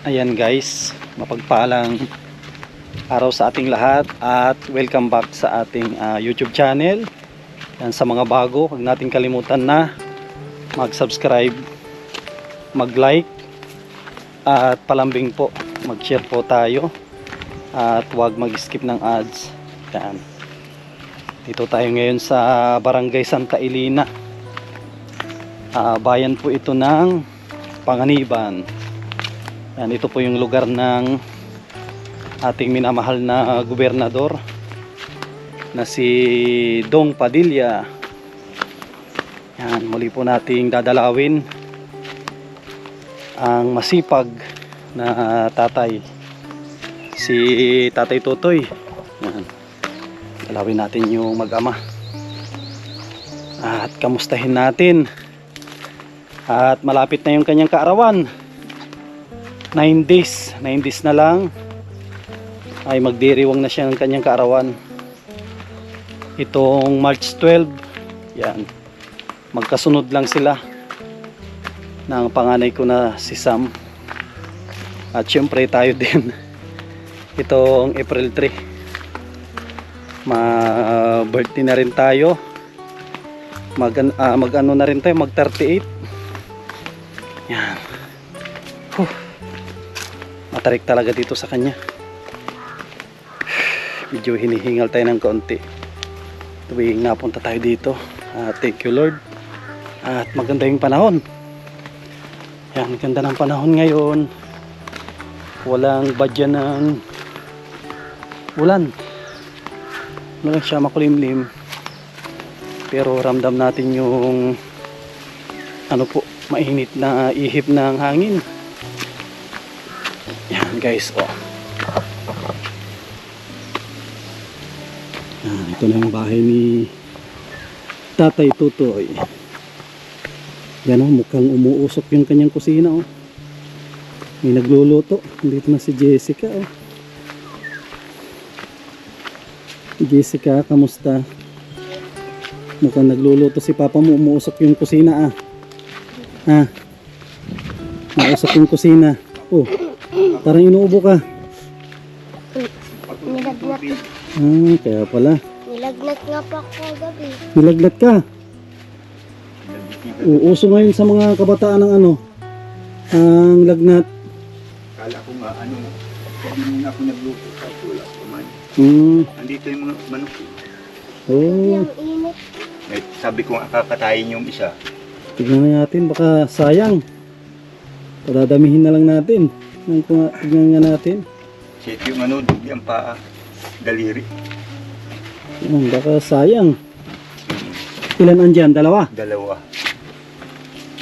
Ayan guys, mapagpalang araw sa ating lahat at welcome back sa ating YouTube channel. Yan, sa mga bago, huwag nating kalimutan na mag-subscribe, mag-like at palambing po, mag-share po tayo at huwag mag-skip ng ads. Yan. Dito tayo ngayon sa Barangay Santa Elena. Bayan po ito ng Panganiban. Yan, ito po yung lugar ng ating minamahal na gobernador na si Dong Padilla. Yan, muli po nating dadalawin ang masipag na tatay, si Tatay Tutoy. Yan, dalawin natin yung mag-ama at kamustahin natin. At malapit na yung kanyang kaarawan. 9 days na lang ay magdiriwang na siya ng kanyang kaarawan. Itong March 12, yan, magkasunod lang sila ng panganay ko na si Sam, at syempre tayo din itong April 3, birthday na rin tayo, ano na rin tayo, mag 38. Yan. Matarik talaga dito sa kanya. Medyo hinihingal tayo ng konti tuwing napunta tayo dito. Thank you Lord. At maganda yung panahon. Yan, ganda ng panahon ngayon. Walang badya ng ulan. Ano lang siya, makulimlim. Pero ramdam natin yung ano po, mainit na ihip ng hangin. Yan guys, oh. Yan, ito na yung bahay ni Tatay Tutoy. Yan, oh, mukhang umuusok yung kanyang kusina, oh. May nagluluto. Dito na si Jessica, oh. Jessica, kamusta? Mukhang nagluluto si Papa mo, umuusok yung kusina, ah. Ha? Umuusok yung kusina. Oh. Parang inuubo ka. Nilagnat. Kaya pala. Nilagnat nga pa ako gabi. Nilaglat ka. Uuso ngayon sa mga kabataan ng ano, ang lagnat. Kala ko nga, hindi muna ako nagluto sa tulak kumain. Andito yung mga manok. Oh, Ang init. Sabi ko nga, kakatayin yung isa. tignan na natin, baka sayang. Padadamihin na lang natin. Tignan nga natin. Set yung yung paa, daliri. Baka sayang. Ilan andyan? Dalawa? Dalawa.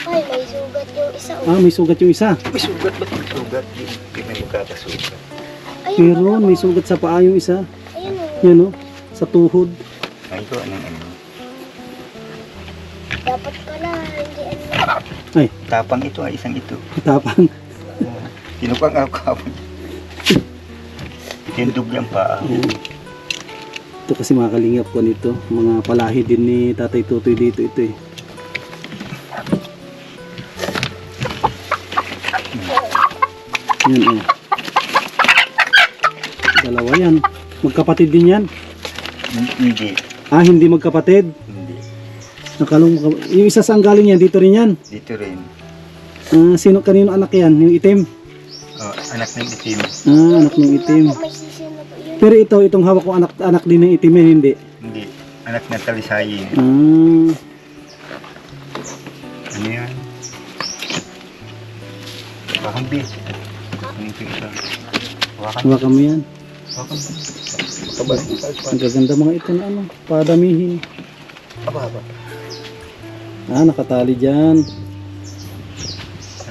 Ay, may sugat yung isa. May sugat yung isa. May sugat ba? May sugat. Hindi may magkakasugat. Ayun, Pero may sugat sa paa yung isa. ayun o. Yan o, sa tuhod. Ay, ito, ano. Dapat pala, hindi ano. Ay, Tapang ito, ay isang ito. tapang. Tinupang ako kapon. Tindog yung paa. Ito kasi mga kalingap ko nito. Mga palahi din ni Tatay Tutoy dito ito eh. Yan eh. Dalawa yan. Magkapatid din yan. Hindi. Hindi magkapatid. Hindi. Yung isa saan galing yan? Dito rin yan. Dito rin. Kanino anak yan? Yung itim? Anak ng itim. Anak ng itim. May sisi na po yun. Pero itong hawak ko anak din ng itim yan, hindi. Hindi. Anak ng talisayin. Ano yan? Bakang bis. Ano yung isa? Hawakan mo yan. Bakang kabalik. Ang gaganda mga ito na ano, padamihin. Aba. Nakatali dyan.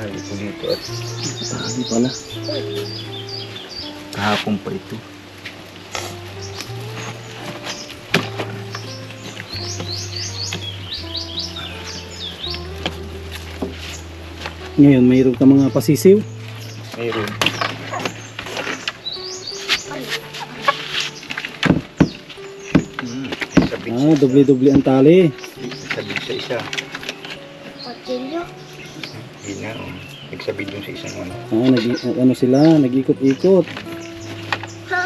Ay, ito dito at Nakatali pala. kahapon pa ito. Ngayon, mayroon ka mga pasisiw. Mayroon. Sabi Doble-doble ang tali. sa isa. Kutsilyo. Hindi na. Nagsabi dun sa isang ano. Ano sila, nag-ikot-ikot. Ha?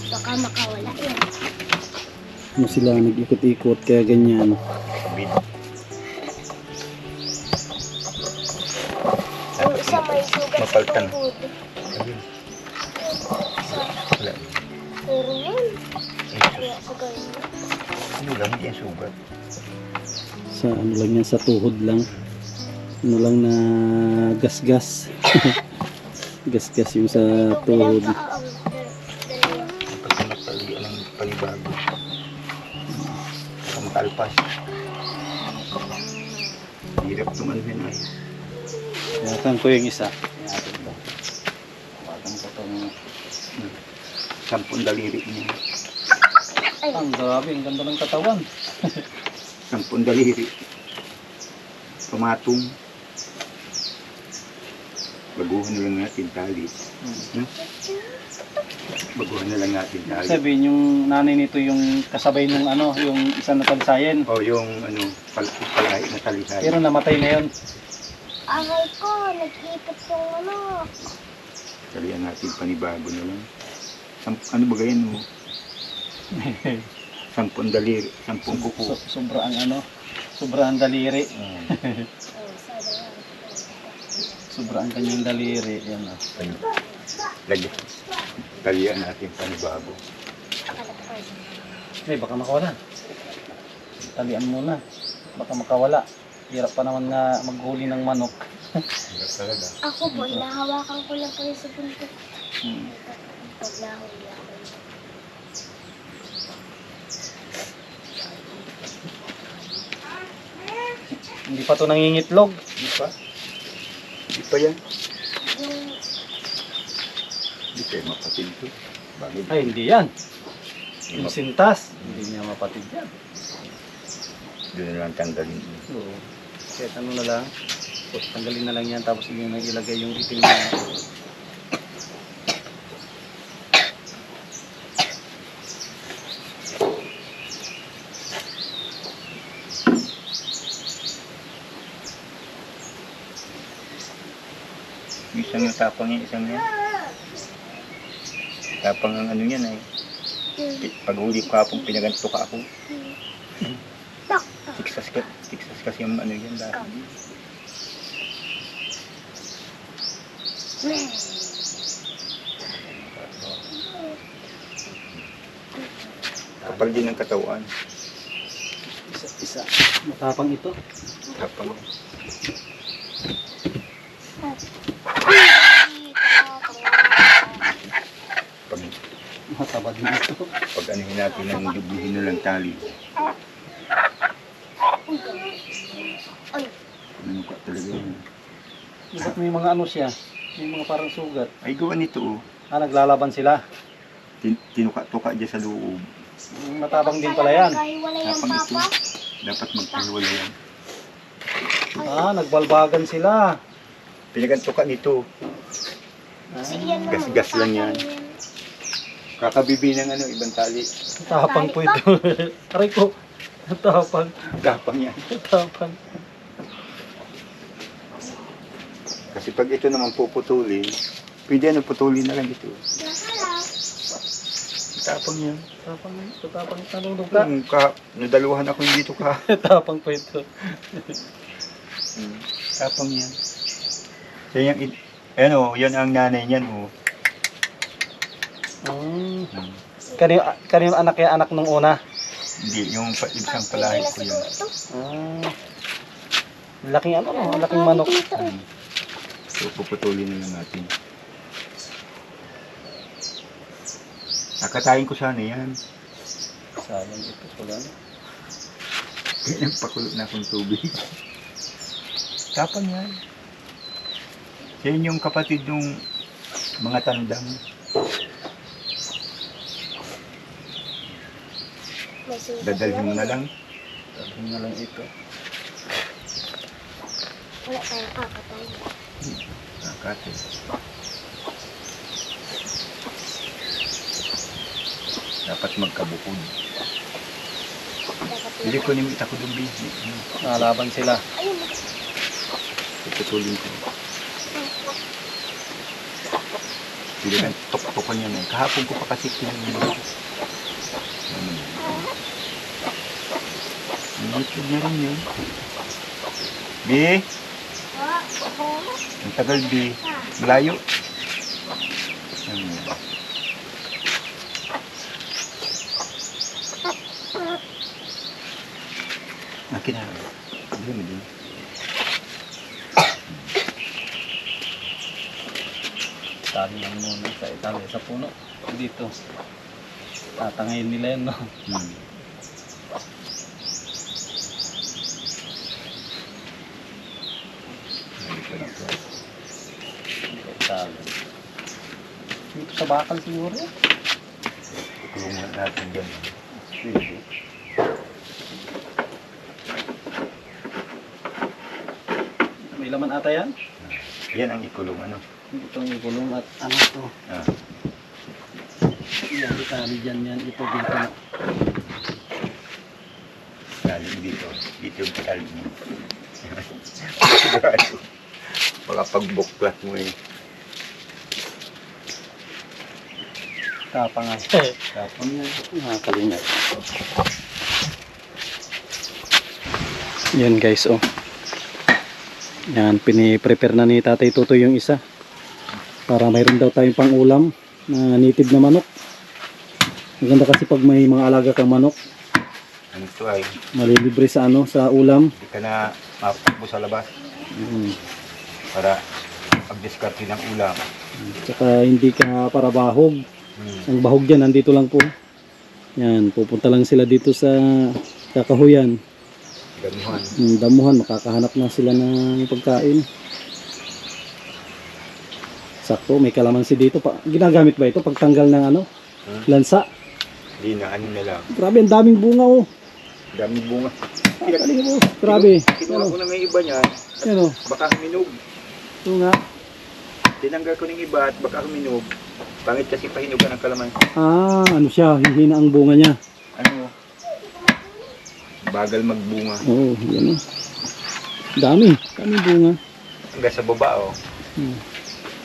Baka makawala yan. Ano sila, nag-ikot-ikot, kaya ganyan. Sabi. Yung isa may sugat sa Mapaltan. tuhod. Ayun. Isa, Wala. pero yun. Kaya sa ganyan. Ano lang, hindi yan sugat. Sa ano lang yan, sa tuhod lang. Ano lang na gasgas. Gasgas yung sa tuhod. Dalawa. Kapag napalian ng panibago. Baka makalpas. Hirap tumanin ay. Yatan ko yung isa. Yatan ko. Yatan ko itong... 10 daliri niya. Ang grabe, ang ganda ng katawan. 10 daliri. Pumatong. Baguhan na lang natin tali. Baguhan na lang natin tali. Sabihin yung nanay nito yung kasabay nung ano, yung isang natalsayan. O yung ano, palay na talisay. Pero namatay na yun. Aray ko, nag-ipot yung ano. Talian natin panibago na lang. Ano ba ganyan mo? 10 daliri, 10 kuko. Sobra ang ano, sobra ang daliri. Sobra ang kanyang daliri. Yan o. Lagyan. Talian natin panibago. Eh, baka makawala. Talian muna. Baka makawala. Hirap pa naman nga maghuli ng manok. Hirap talaga. Ako po, hinahawakan ko lang po yung sa buntot. Hmm. Pag nahuli ako. Hindi pa to nangingitlog. Di pa? Di pa yan. Yung Di kayo mapatid to. Bakit? Ay, hindi yan. Yung sintas, hindi niya mapatid yan. Doon na lang tanggalin. Oo. Kahit ano na lang. Tanggalin na lang yan. Tapos yung ilagay yung itim na. Isang yung tapang yan, isang yan. Tapang ang ano yan ay. Pag huli ko kapong pinaganto ka ako. tak. Tiksas kasi yung ano yan dati. Kapal din ang katawan. Isa. Matapang ito. Tapang. Pag, Matabad na ito. pag anuhin natin ng dublihin na lang tali. Ano ka talaga yun? Ba't may mga ano siya? May mga parang sugat. Ay gawa nito oh. Naglalaban sila. Tinuka-tuka dyan sa loob. Matabang din pala yan. Wala yung Tapang ito. papa. Dapat magkahiwala yan. Nagbalbagan sila. Pinaganto ka nito. Kasi yan naman, Gas-gas lang yan. matapang Kakabibi ng ano, ibang tali. Tapang po ito. Aray ko. Tapang. Tapang yan. Tapang. Kasi pag ito naman puputulin, pwede ano putulin na lang ito. Tapang yan. Tapang. Tapang. Tanong ka. Nadaluhan ako yung dito ka. Tapang po ito. Tapang yan. So yan, ano, yan ang nanay niyan oh. Kanino anak kaya anak nung una? Hindi, yung isang palahi ko yun. Laking ano, laking manok. So puputulin na lang natin. Nakatayin ko sana yan. Sayang ito pala. Kaya nagpakulot na akong tubig. Tapang yan. Yan yung kapatid ng mga tandang. Dadalhin mo na lang. Dadalhin na lang ito. Wala tayong kakatay. Nakatid. Dapat magkabukod. Hindi ko nimita ko doon busy. Nalaban sila. Ayun. Tutulin ko. Hindi ka tok-tokan yan eh. Kahapon ko pa kasi kinain. YouTube na rin yun. B? Ang tagal B. Malayo. Akin na. Hindi mo din. Tali lang muna sa itali sa puno. Dito. Tatangayin nila yan, no? Tali. Dito sa bakal siguro. Tulungan natin dyan. Pwede. May laman ata yan? Yan ang ikulong ano. Itong ikulong at ano to. Ah. Yan, itali dyan yan. Ito dito. Tali dito. Dito yung tali mo. Baka pagbuklat mo eh. Kapang nga. Kapang yan. Nakakalingat. Yan guys, oh. Yan, piniprepare na ni Tatay Tutoy yung isa. Para mayroon daw tayong pang ulam na native na manok. Maganda kasi pag may mga alaga kang manok, Ano to ay, malilibre sa ano, sa ulam. hindi ka na mapatakbo sa labas para pag-discarte ng ulam. Tsaka hindi ka para bahog. Ang bahog dyan, nandito lang po. Yan, pupunta lang sila dito sa kakahuyan. Ganuhan. Damuhan, makakahanap na sila ng pagkain. Sakto, may kalamansi dito. Ginagamit ba ito pagtanggal ng ano? Lansa? Hindi na, ano na lang. Grabe, ang daming bunga oh. Daming bunga. Kaling mo, grabe. Kinuha ko na ng iba niyan. Yan oh. Baka huminog. Ito nga. Tinanggal ko ng iba at baka huminog. Pangit kasi pahinugan ng kalamansi. Ah, ano siya, hihina ang bunga niya. Ano? Bagal magbunga. Oo, yan oh. Daming bunga. Hanggang sa baba oh.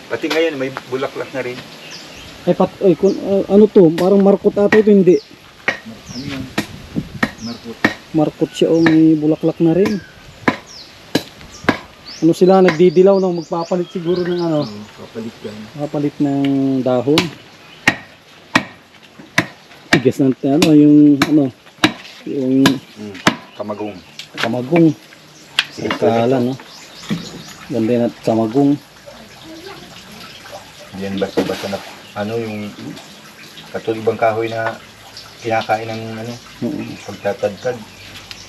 Pati ngayon may bulaklak na rin. Ay, ano to? Parang markot ata ito, hindi. Ano yan? Markot. Markot siya oh, may bulaklak na rin. Ano sila, nagdidilaw ng magpapalit siguro ng ano? Kapalit yan. Papalit ng dahon. Tigas ng ano, yung Kamagong. kamagong. Sikala, no? Ganda yun at kamagong. Yan basta-basta na ano yung katulad ibang kahoy na kinakain ng ano, pagtatadtad.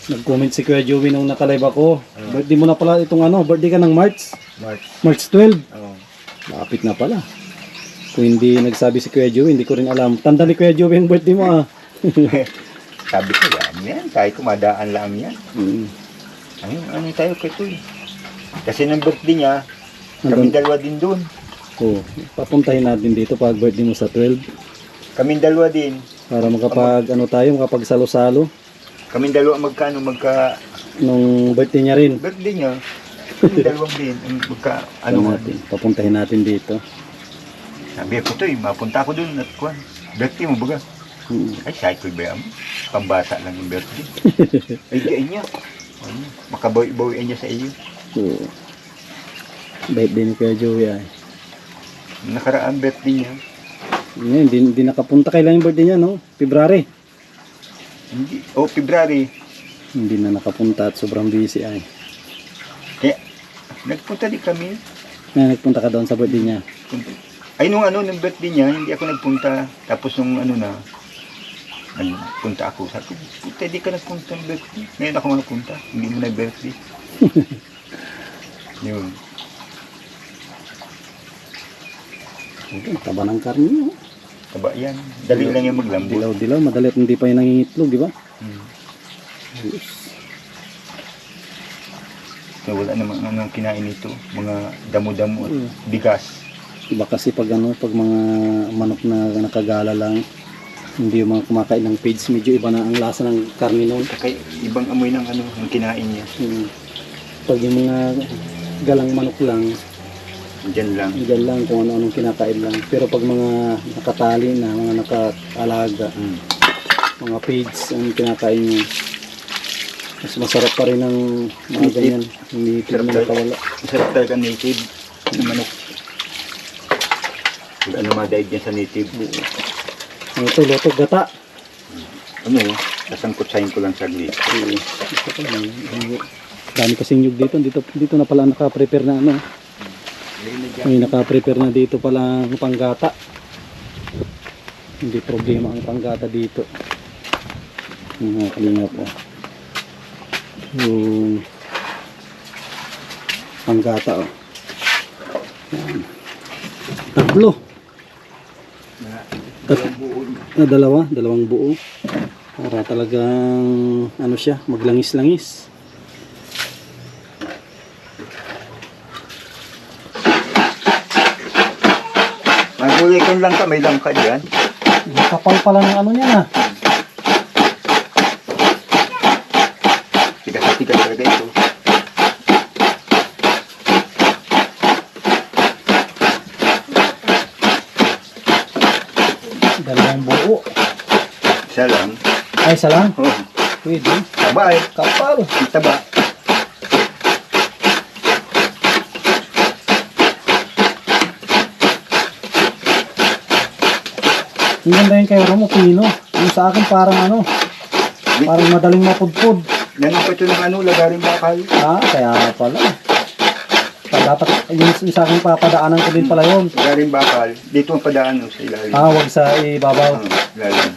Nag-comment si Kuya Joey nung nakalive ako. Birthday mo na pala itong ano, birthday ka ng March. March 12. Oo. Lapit na pala. Kung hindi nagsabi si Kuya Joey, hindi ko rin alam. Tanda ni Kuya Joey yung birthday mo ah. Sabi ko yan, kahit kumadaan lang yan. Mm. Ano tayo kay Tuy? Kasi ng birthday niya, kami dalawa din doon. Oh, papuntahin natin dito pag birthday mo sa 12. Kami dalawa din. Para makapag salo-salo. Kami dalawa Nung birthday niya rin. birthday niya. Kami dalawang din. Papuntahin natin dito. Sabi ko Tuy, mapunta ako doon at kuwan. Birthday mo baga. Ay, cycle ba yan? Pambata lang yung birthday. Ay, diyan niya. Makabawi-bawian niya sa iyo. Oo. Birthday ni Kuya Joey ay. Nakaraan birthday niya. Ngayon, hindi nakapunta. Kailan yung birthday niya, no? February. Hindi. Oh, February. Hindi na nakapunta at sobrang busy ay. Kaya, nagpunta din kami. Nagpunta ka doon sa birthday niya. Ay, nung birthday niya, hindi ako nagpunta. Tapos nung nagpunta ako. Sabi ko, puta, di ka nagpunta ng birthday. Ngayon ako nagpunta. Hindi mo na birthday. Yun. Okay, taba ng karne niya. Taba yan. Dali lang yung maglambot. Dilaw-dilaw, madali at hindi pa yung nangingitlog, di ba? So, wala namang anong kinain nito. Mga damo-damo at bigas. Iba kasi pag mga manok na nakagala lang, hindi yung mga kumakain ng feeds, medyo iba na ang lasa ng karne noon. Kaya ibang amoy ng ng kinain niya. Pag yung mga galang manok lang, Diyan lang. dyan lang kung ano-anong kinakain lang. Pero pag mga nakatali na, mga nakaalaga, Hmm. mga pigs ang kinakain niya, mas masarap pa rin ang mga Native. ganyan. Hindi Sarap na talaga. nakawala. Masarap talaga native na manok. Kung ano madaig dyan sa native. Ano ito, loto gata. Ano, sasangkutsahin ko lang saglit. Ito pa, dami kasing nyug dito na pala naka-prepare na ano. May naka-prepare na dito pala ang panggata. Hindi problema ang panggata dito. Mga kalinga po. Yung panggata oh. Yan. Tatlo. Dalawang buo. Para talagang ano siya, maglangis-langis. Magulikan lang ka, may langka dyan. Kapal pala ng ano niya na. Tigas talaga ito. Dalawang buo. Isa lang. Ay, isa lang. Oh, Pwede. taba eh. Kapal. Ang taba. Ang ganda yung kay Romo, pino. Yung sa akin parang ano, parang madaling mapudpud. Ganun pa ito ng ano, lagaring bakal. Ah, kaya pala. Dapat yung sa akin papadaanan ko din pala yun. Lagaring bakal. Dito ang padaan sa ilalim. Ah, wag sa ibabaw. Ilalim.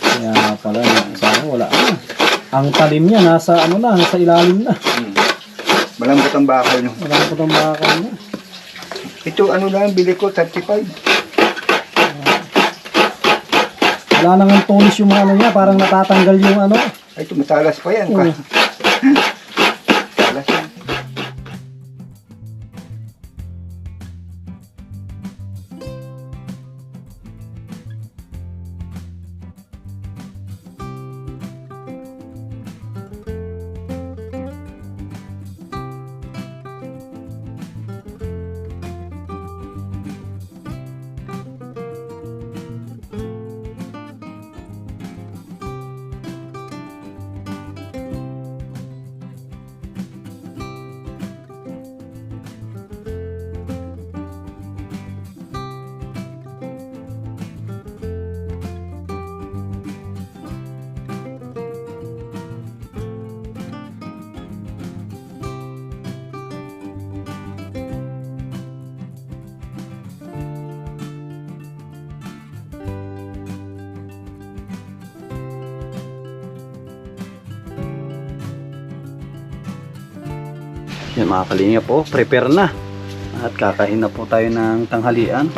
Kaya pala, sa akin wala. Ang talim niya nasa ano na, nasa ilalim na. Malambot ang bakal nyo. Wala ko itong bakal na. Ito ano lang, bili ko 35. Wala nang tulis yung ano niya, parang natatanggal yung ano. Ay, ito matalas pa yan. Oo. Matalas yan. Yan mga kalinga po, prepare na. At kakain na po tayo ng tanghalian.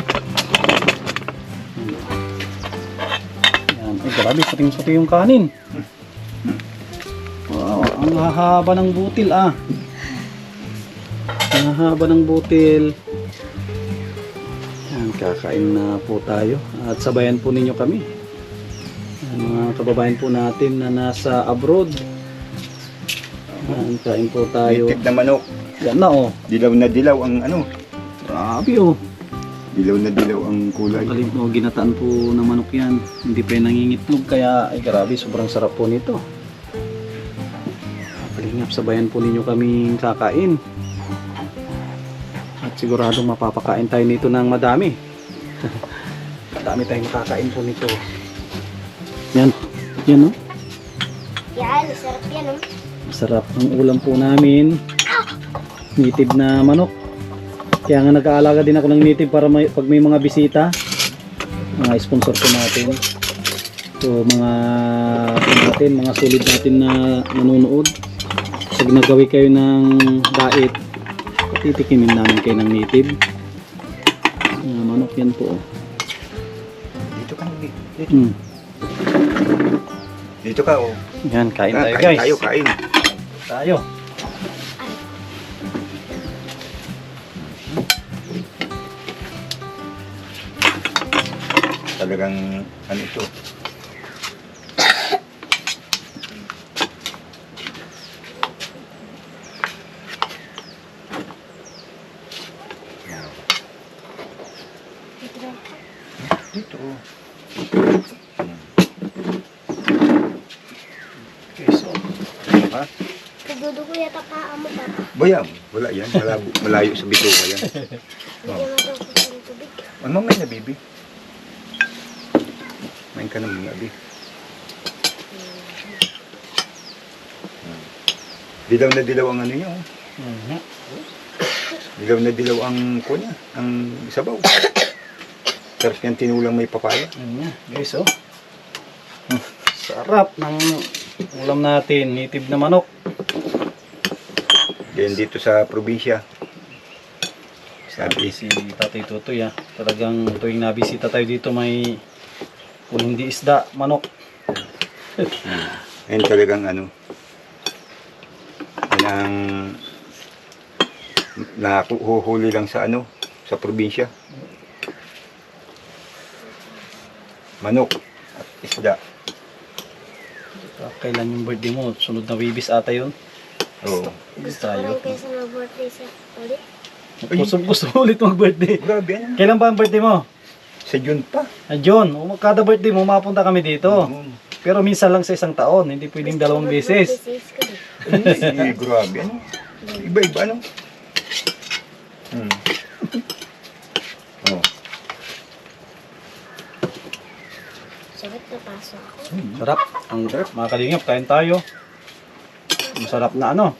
Yan, ay grabe, puting-puti yung kanin. Wow, ang hahaba ng butil ah. Ang hahaba ng butil. Yan, kakain na po tayo. At sabayan po ninyo kami. Yan, mga kababayan po natin na nasa abroad. Yan, kain po tayo. Native na manok. Yan na oh. Dilaw na dilaw ang ano. Grabe oh. Dilaw na dilaw ang kulay. Galing po, ginataan po ng manok yan. Hindi pa yung nangingitlog kaya ay grabe, sobrang sarap po nito. Kalingap, sabayan po ninyo kaming kakain. At siguradong mapapakain tayo nito ng madami. Madami tayong makakain po nito. Yan, yan oh. Yan, sarap yan, oh. Masarap ang ulam po namin. Native na manok. Kaya nga nag-aalaga din ako ng native para pag may mga bisita, mga sponsor ko natin. So mga solid natin na nanonood. Pag nagawi kayo ng diet, titikimin namin kayo ng native. Manok yan po. Dito ka. Dito. Dito ka oh. Yan, kain tayo Kain guys. tayo, kain. Tayo. Talagang ano ito. Dito. Okay, so, Ha? Nagdudugo yata paa mo, Papa. Bayam. Wala yan. Malayo sa bituka yan. Bigyan mo daw ko ng tubig. Ano may na, baby? Main ka naman, baby. Dilaw na dilaw ang ano niya. Oh. Dilaw na dilaw ang kunya. Ang sabaw. Sarap yan tinulang may papaya. Ayan, guys, oh. Sarap ng ulam natin, native na manok. Yan dito sa probinsya. Sabi si Tatay Tutoy, talagang tuwing nabisita tayo dito may kung hindi isda, manok. Yan talagang ano. Yan ang nakuhuli lang sa ano, sa probinsya. Manok at isda. Kailan yung birthday mo? Sunod na Wibis ata yun. Oo. Gusto ko rin kaysa nag-birthday sa ulit. Gusto mo ulit mag-birthday. Grabe yan. Kailan ba ang birthday mo? Sa June pa. John, kada birthday mo mapunta kami dito. Oo. Pero minsan lang sa isang taon, hindi pwedeng dalawang beses. Ay, grabe ano. Iba-iba ano. Oh. Sakit na paso ako. Sarap. Ang mga kalingap, kain tayo. Masarap na ano.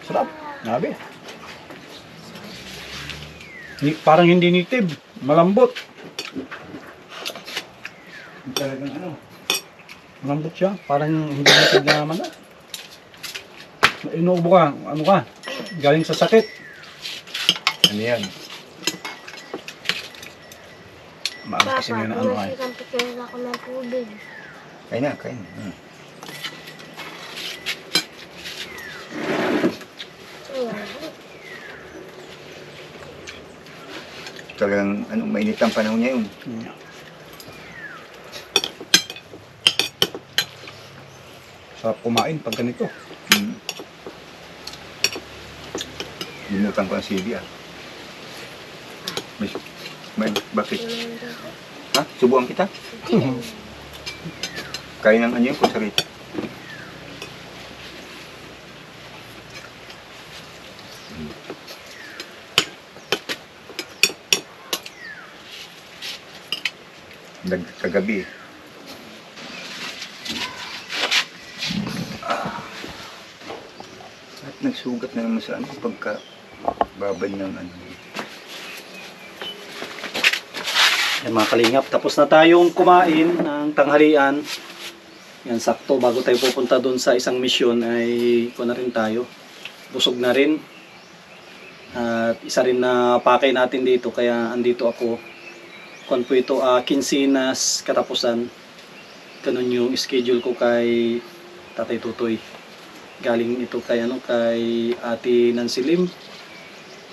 Sarap. Nabi. Parang hindi native. Malambot. Talagang ano. Malambot siya. Parang hindi native na naman. Inuubo ka. Ano ka? Galing sa sakit. Ano yan? Maalas kasi Papa, yun na ano ay. pinasikampitin ako ng tubig. Kain na, kain. Talagang ano, mainit ang panahon niya yun. Sarap kumain pag ganito. Limutan ko ang CV ah. Bakit? Ha? Subuan kita? Kain ng ano yun, kusarita. Kagabi. At nagsugat na naman sa ano, pagka babad ng ano. Yan mga kalingap, tapos na tayong kumain ng tanghalian. Yan, sakto, bago tayo pupunta doon sa isang misyon ay kuha na rin tayo. Busog na rin. At isa rin na pakay natin dito, kaya andito ako. Kuhan po ito, Quincenas katapusan. Ganun yung schedule ko kay Tatay Tutoy. Galing ito kay, kay Ate Nancy Lim.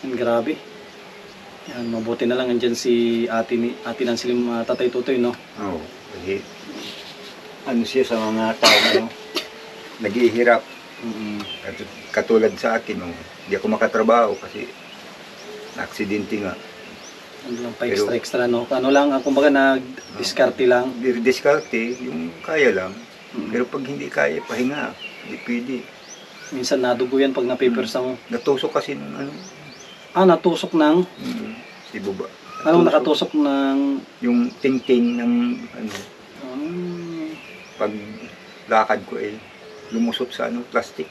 Yan, grabe. Yan, mabuti na lang andyan si Ate Nancy Lim, Tatay Tutoy, no? Oo. Kasi ano siya sa mga tao, no? Naghihirap. Katulad sa akin, no? Hindi ako makatrabaho kasi na-aksidente nga. Ano lang pa extra, no? Ano lang, kumbaga nag-diskarte lang. Diskarte, yung kaya lang. Pero pag hindi kaya, pahinga. Hindi pwede. Minsan nadugo yan pag na-papers mo. Natusok kasi ng ano. Natusok ng? Si Buba. Anong nakatusok ng? Yung ting-ting ng ano. Pag lakad ko lumusot sa ano, plastic.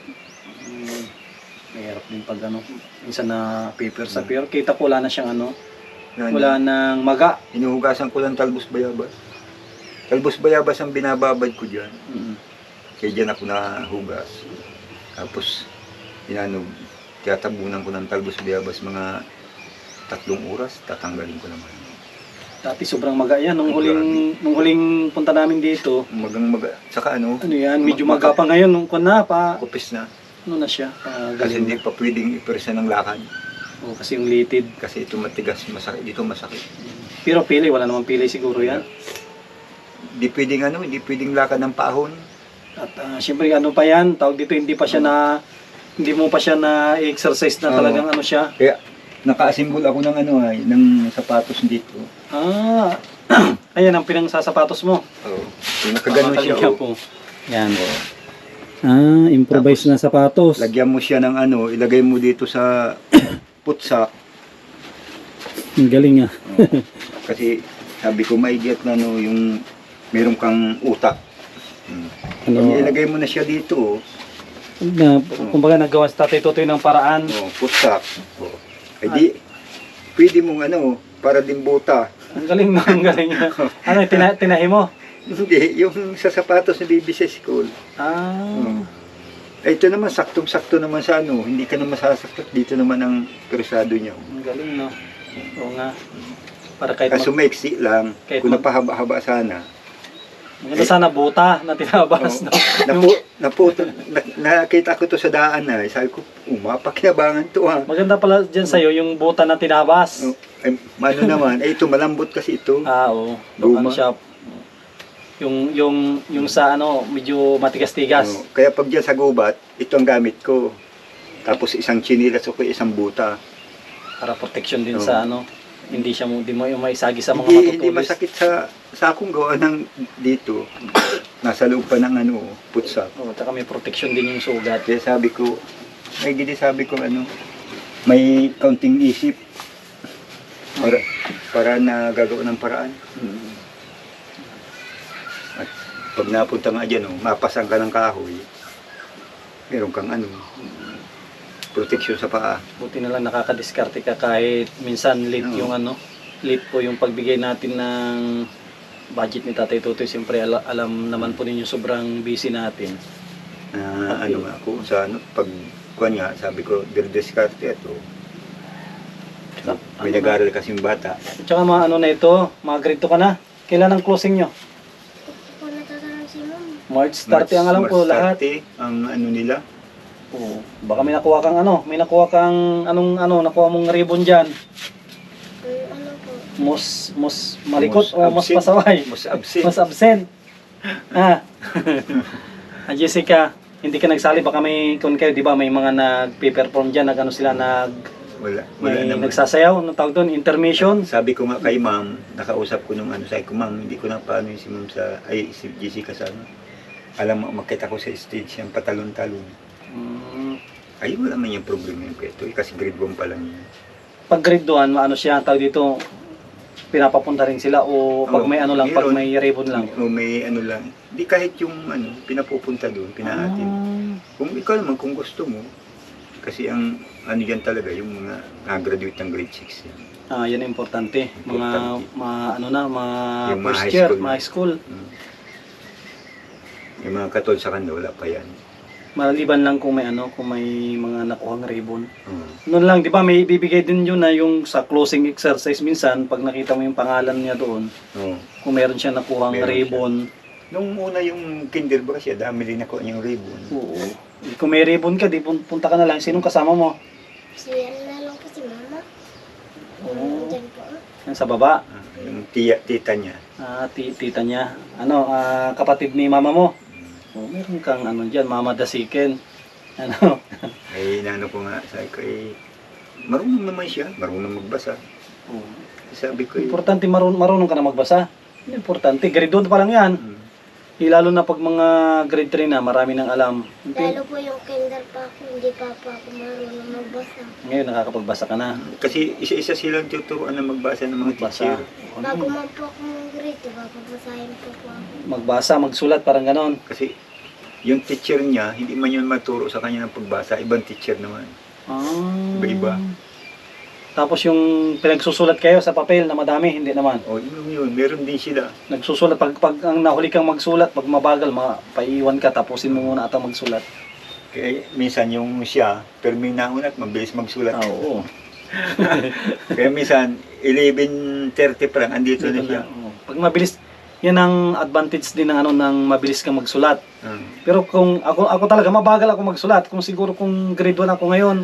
Mahirap din pag minsan na papers sa pero kita ko wala na siyang wala nang maga. Hinuhugasan ko lang talbos bayabas. Talbos bayabas ang binababad ko dyan. Kaya dyan ako nahugas. Tapos, tiyatabunan ko ng talbos bayabas mga 3 oras, tatanggalin ko naman. Dati sobrang maga yan. Nung huling punta namin dito. Maga. Saka ano yan, medyo maga pa ngayon. Nung kupis na. Ano na siya? Kasi hindi pa pwedeng ipersa ng lakad. Kasi yung litid. Kasi ito matigas, masakit. Dito masakit. Pero pili, wala namang pili siguro yan. Hindi pwedeng lakad ng paahon. At siyempre pa yan, tawag dito hindi mo pa siya na exercise na talagang siya. Kaya naka-assemble ako ng ano ay, ng sapatos dito. Ah, ayan ang pinangsasapatos mo. Oo. Nakaganon siya. Makalinga Oh. po. Yan. Ah, improvise na sapatos. Lagyan mo siya ng ano, ilagay mo dito sa putsak. Ang galing ah. Kasi sabi ko maidiat na no, yung meron kang utak. Ano, Pag ilagay mo na siya dito, na, kumbaga nagawa sa Tatay Totoy ng paraan. putsak. Oh. Ay di, pwede mong ano, para din buta. Ang galing na, ang galing na. Ano, tinahi mo? Hindi, yung sa sapatos na baby sa school. Ah, Ay, ito naman, saktong-sakto naman sa ano, hindi ka naman sasaktot. Dito naman ang krusado niya. ang galing no. Oo nga. Para kahit Kaso maiksi lang, kahit kung mag- napahaba-haba sana. maganda sana buta na tinabas. No? Nakita ko to sa daan na, sabi ko, mapakinabangan to ha. Maganda pala dyan sa'yo yung buta na tinabas. Oh, ay, ano naman, ay ito, malambot kasi ito. Ah, oo. Guma. Ano siya, yung sa ano, medyo matigas-tigas. Oh, kaya pag dyan sa gubat, ito ang gamit ko. Tapos isang chinilas o isang buta. Para protection din Oo. sa ano, hindi siya hindi mo yung maisagi sa mga Hindi matutulis. masakit sa akong gawa ng dito. Nasa loob pa ng ano, putsak. Oo, tsaka may protection din yung sugat. Kaya sabi ko, may gidi sabi ko ano, may kaunting isip. Para na gagawa ng paraan. At pag napunta nga dyan, mapasang ka ng kahoy, meron kang ano, protection sa paa. Buti na lang nakakadiskarte ka kahit minsan late Oo. yung ano, late po yung pagbigay natin ng budget ni Tatay Totoy. Siyempre alam naman po ninyo sobrang busy natin. Na Okay. ano nga ako, sa ano, pag kuwan nga, sabi ko, dirdescarte ito. Tsaka, May ano nag-aaral kasing bata. At saka mga ano na ito, mga grade 2 ka na. Kailan ang closing nyo? Kung natatanong si Mom. March 30 ang alam ko March lahat. 30 ang ano nila. Oo. Baka may nakuha kang ano, nakuha mong ribbon dyan. Ano po? Mos malikot Mos o mos absent. pasaway. Mas absent. Mas absent. Ah. Jessica, hindi ka nagsali, baka may kung kayo, di ba, may mga nagpe-perform diyan, nagano sila Wala may naman. nagsasayaw, anong tawag doon, intermission. Sabi ko nga kay ma'am, nakausap ko nung ano, sabi ko ma'am, hindi ko na paano yung si ma'am si Jessica sa ano. Alam mo, makita ko sa stage yung patalon-talon. Mm, Ay, wala man yung problema yung kweto. Kasi grade 1 pa lang yan. pag grade 1, maano siya, tawag dito, pinapapunta rin sila o pag Oo, may ano lang, pag meron. may ribbon lang. O may ano lang. Di kahit yung ano, pinapupunta doon, pinaatin. Kung ikaw naman, kung gusto mo, kasi ang ano yan talaga, yung mga graduate ng grade 6 yan. Yan ang importante. Mga, Yung mga first high year, school. mga high school. Yung mga katol sa kanila, wala pa yan. Maliban lang kung may mga nakuhang ribbon. Oo. Noon lang, di ba, may bibigay din yun na yung sa closing exercise minsan, pag nakita mo yung pangalan niya doon, Oo. kung meron siya nakuhang Meron ribbon. Nung una yung kinder ba kasi, dami rin ako yung ribbon. Oo. Kung may ribbon ka, di punta ka na lang. Sinong kasama mo? Si ano na lang po si Mama. Oo. Diyan po. Yan sa baba. Yung tita niya. Tita niya. Kapatid ni mama mo. Meron kang dyan, Mama Dasiken. Ay, inano ko nga, sabi ko, marunong naman siya, marunong magbasa. Oo. Sabi ko, Importante marunong ka na magbasa. Importante, grade 2 pa lang yan. Lalo na pag mga grade 3 na, marami nang alam. Lalo po yung kinder pa ako, hindi pa ako marunong magbasa. Ngayon nakakapagbasa ka na. kasi isa-isa silang tuturuan na magbasa ng mga Magbasa. teacher. Bago man po ako mag-grade, babasahin po ako. Magbasa, magsulat, parang ganon. Kasi yung teacher niya, hindi man yun maturo sa kanya ng pagbasa, ibang teacher naman. Iba-iba. Tapos yung pinagsusulat kayo sa papel na madami, hindi naman. O yun, meron din sila. Nagsusulat, pag ang nahuli kang magsulat, pag mabagal, paiiwan ka, tapusin mo muna ata magsulat. Kaya minsan yung siya, pero may nauna at mabilis magsulat. Oo. Kaya minsan, 11:30 pa lang, andito na siya. Oo. Pag mabilis, yan ang advantage din ng mabilis kang magsulat. Pero kung ako talaga, mabagal ako magsulat. Kung siguro kung grade 1 ako ngayon,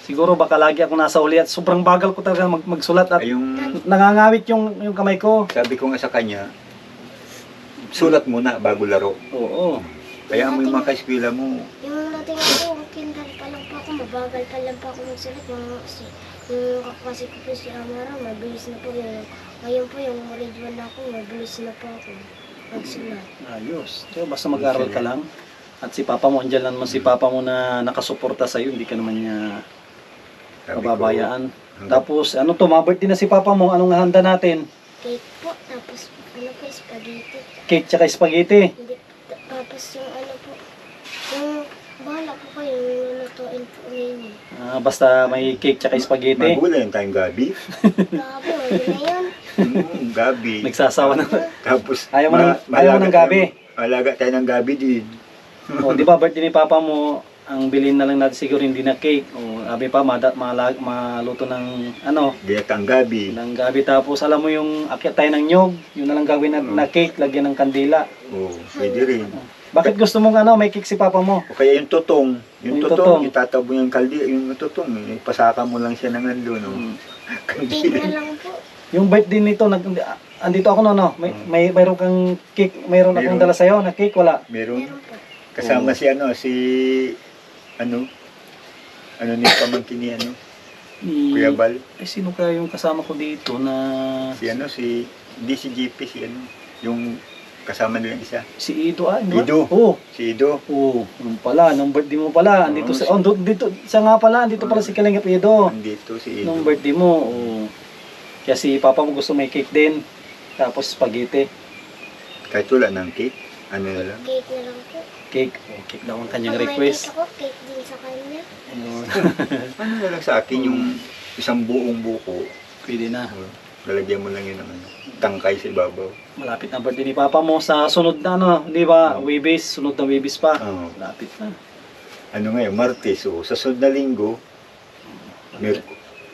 siguro baka lagi ako nasa huli at sobrang bagal ko talaga magsulat at Ay, yung nangangawit yung kamay ko. sabi ko nga sa kanya, sulat muna bago laro. Oo. Kaya mo yung mga kaeskwela mo, Yung nating ako, kinder pa lang po ako, mabagal pa lang po ako magsulat. Yung kaklase ko po si Amara, mabilis na po yun. Ngayon po yung grade 1 na ako, mabilis na po ako magsulat. Ayos. So, basta mag-aral ka lang. At si Papa mo, andyan lang naman si Papa mo na nakasuporta sa'yo. Hindi ka naman niya Sabi ko, pababayaan. Tapos, ano to, mga birthday na si Papa mo. Anong handa natin? Cake po, tapos ano po, spaghetti. Cake tsaka spaghetti. Hindi, tapos yung ano po, yung bahala po kayo, yung lutuin po ninyo. Basta may cake tsaka spaghetti. Magulan tayong gabi. Grabe, wala na yun. Gabi. Nagsasawa na. Tapos, Ayaw mo ng gabi. Malaga tayo ng gabi din. O, di ba birthday ni Papa mo, ang bilhin na lang natin siguro hindi na cake. O, sabi pa, maluto ng ano, Ginatang gabi. ng gabi. Tapos alam mo yung akyat tayo ng nyog, yun na lang gawin na cake, lagyan ng kandila. Oo, pwede rin. Bakit gusto mong ano, may cake si Papa mo? O kaya yung tutong. Yung Yung tutong, tutong. itatabo yung kaldi, yung tutong. Ipasaka mo lang siya ng ano, no? Cake na lang po. Yung birthday nito, andito ako no, mayroon kang cake, mayroon akong Mayroon. dala sa'yo na cake, wala. Meron. Meron po. Kasama Oo. ano ni pamangkin ni ano, Kuya Bal. Sino kaya yung kasama ko dito na Hindi si GP, si ano, yung kasama nila isa. si Ido ano? Ido. Oo. Si Ido. Oo, yung pala, nung birthday mo pala, andito sa, dito, siya nga pala, andito pala si Kalingap Ido. Andito si Ido. Nung birthday mo, oo. Kaya si Papa mo gusto may cake din. Tapos spaghetti. Kahit wala ng cake, ano na lang. Cake na lang po. Cake. Oh, cake daw ang kanyang Pag may request. cake ako, cake din sa kanya. Ayun. Ano na lang sa akin, yung isang buong buko, Pwede na. lalagyan mo lang yun ng ano, tangkay sa ibabaw. Malapit na birthday ni Papa mo sa sunod na ano, di ba? Webis, sunod na Webis pa. Oo. Malapit na. Ano ngayon, Martes, o sa sunod na linggo,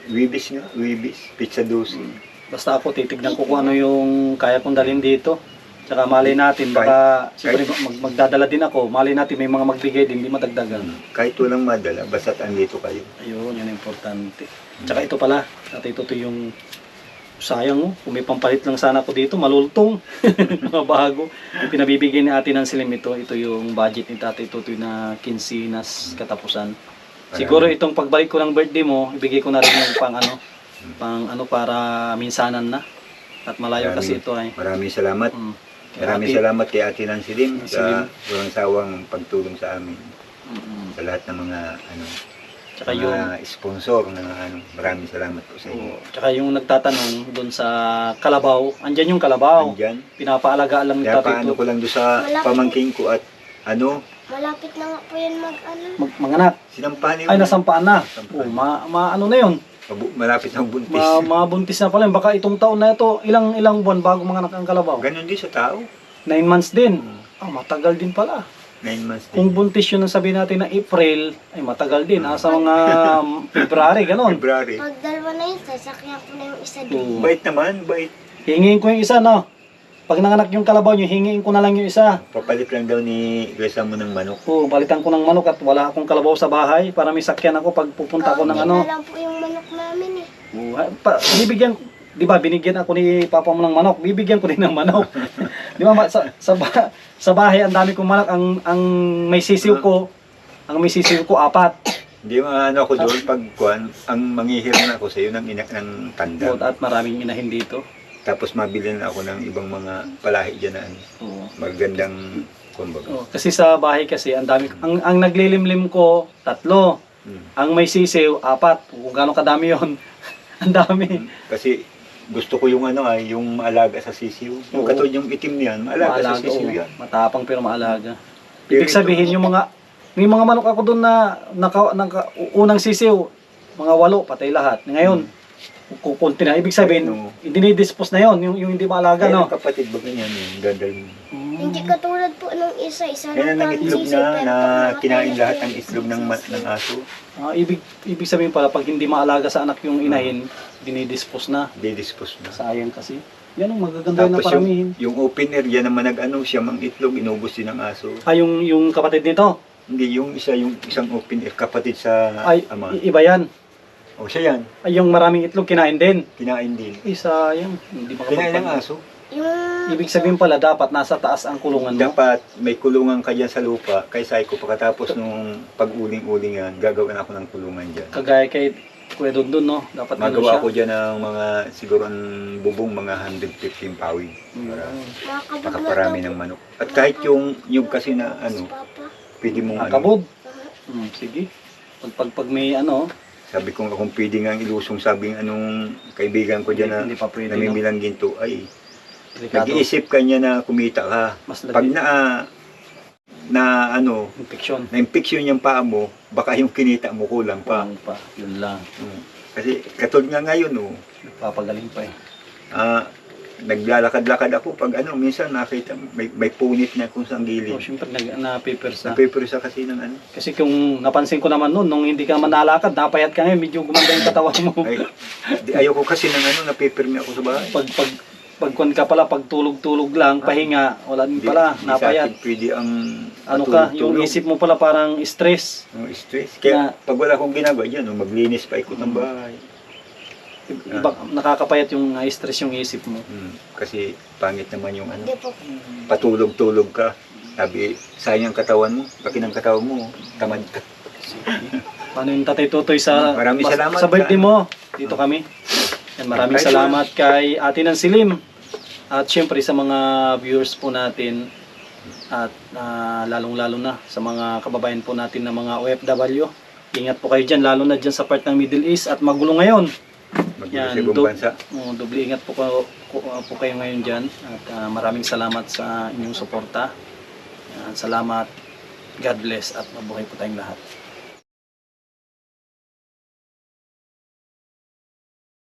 Wibis, pizza dosi. Basta ako titignan ko kung ano yung kaya kong dalhin dito. Tsaka malay natin, baka siyempre magdadala din ako. Malay natin may mga magbigay din, hindi madagdagan. Kahit walang madala, basta't andito kayo. Ayun, yun ang importante. Tsaka ito pala, Tatay Tutoy yung sayang oh, kung may pampalit lang sana ako dito, malultong. Mga bago. Yung pinabibigay ni Ate ng Silim ito yung budget ni Tatay Tutoy na kinsinas katapusan. Siguro itong pagbalik ko ng birthday mo, ibigay ko na rin yung pang ano para minsanan na. At malayo kasi ito ay. Maraming salamat. Maraming salamat kay Ate Nancy Lim sa walang sawang pagtulong sa amin. Sa lahat ng mga Tsaka mga yung sponsor na maraming salamat po sa inyo. tsaka yung nagtatanong doon sa Kalabaw, andyan yung Kalabaw. Andyan. Pinapaalagaan lang ni Kaya Tatay paano ko Tutoy. lang doon sa pamangking ko at Malapit na nga po yan Manganak. sinampahan Ay, nasampaan na. Nasampaan. Ano na yun? malapit ng buntis. Mabuntis na pala yun. Baka itong taon na ito, ilang buwan bago manganak ang Kalabaw? Ganon din sa tao. 9 months din. Matagal din pala. 9 months Kung din. buntis yun ang sabihin natin na April, ay matagal din. Sa mga February, ganon. February. Pag dalawa na yun, sasakyan ko na yung isa din. Oo. Bait naman, bait. Hingin ko yung isa, no? Pag nanganak yung Kalabaw nyo, hingin ko na lang yung isa. Papalit lang daw ni Grace mo ng manok. Balitan ko ng manok at wala akong Kalabaw sa bahay para may sakyan ako pag pupunta ako ng Kaunti ano. na lang po yung manok namin eh. Bibigyan, di ba, binigyan ako ni Papa mo ng manok, bibigyan ko din ng manok. Di ba, sa bahay, ang dami kong manok, ang may sisiw ko, 4. Hindi ako doon pag ang manghihiram na ako sa iyo ng tanda. At maraming inahin dito. Tapos mabili na ako ng ibang mga palahi dyan na magandang kumbaga. Kasi sa bahay kasi, ang dami, ang naglilimlim ko, 3. Ang may sisiw, 4. Kung gano'ng kadami yon. Ang dami. Kasi gusto ko yung yung maalaga sa sisiw. Yung katulad yung itim niyan, maalaga sa sisiw yan. Matapang pero maalaga. Pero Ibig sabihin may mga manok ako doon na unang sisiw, mga 8, patay lahat. Ngayon, kukunti na. Ibig sabihin, dinidispose na yon yung hindi maalaga, Kaya no? ng kapatid ba ganyan yung ganda rin. Hindi katulad po nung isa Kaya lang nang itlog na kinain lahat ng itlog ng aso. Ibig sabihin pala, pag hindi maalaga sa anak yung inahin, dinidispose na. Didispose na. Sayang kasi. Yan ang magaganda na Tapos paramihin. yung open area naman siya mang itlog, inubos din ng aso. Yung kapatid nito, Hindi, yung isang open air, kapatid sa ama. Iba yan. O siya yan, Yung maraming itlog, kinain din. kinain din. Sayang. Hindi Kinain ng makapagpag. aso. Yung Ibig sabihin pala, dapat nasa taas ang kulungan mo. Dapat may kulungan ka dyan sa lupa. Kay Saiko, pagkatapos nung pag-uling-ulingan, gagawin ako ng kulungan dyan. Kagaya kay Kuya Dundun, no? Dapat ganun Magawa siya. ko dyan ng mga, siguro ang bubong, mga 115 pawid. Para Makakabog na makaparami daw ng manok. At kahit yung nyug kasi na po si ano, Papa. pwede mong ano, Kabod. Sige. Pag may ano, sabi ko kung pwede nga ilusong sabing anong kaibigan ko dyan na hindi pa pwede, no? namimilang ginto, ay Delikado. nag-iisip ka niya na kumita ka. Mas Pag na ano, infection. na-infection yung paa mo, baka yung kinita mo kulang pa. Pang pa. Yun lang. Kasi katulad nga ngayon, Papagaling pa eh. naglalakad-lakad ako pag minsan nakita mo, may punit na kung saan So, gilid. syempre, na-papers na. Napipersa kasi ng ano. Kasi kung napansin ko naman noon, nung hindi ka naman nalakad, napayat ka ngayon, medyo gumanda yung katawan mo. Ayoko kasi ng napipermi ako sa bahay. Pagkuhan ka pala, pag tulog-tulog lang, pahinga, wala din pala, Di sa napayat. akin pwede ang Ano ka, yung matulog-tulog. isip mo pala parang stress. Yung stress. Kaya Na- pag wala akong ginagawa dyan, maglinis pa ikot ng bahay. Iba, nakakapayat yung stress yung isip mo. Kasi pangit naman yung Hindi po. patulog-tulog ka. Sabi, sayang ang katawan mo, laki ng katawan mo, tamad ka. Paano yung Tatay Tutoy sa, Maraming salamat sa birthday ka. mo? Dito kami. Yan, maraming Kahit salamat kay Ate ng Silim. At syempre sa mga viewers po natin. At lalong-lalo na sa mga kababayan po natin na mga OFW. Ingat po kayo dyan, lalo na dyan sa part ng Middle East at magulo ngayon. Magbulo Yan, sa ibang bansa. Doble ingat po, po kayo ngayon dyan. At maraming salamat sa inyong suporta. Salamat. God bless at mabuhay po tayong lahat.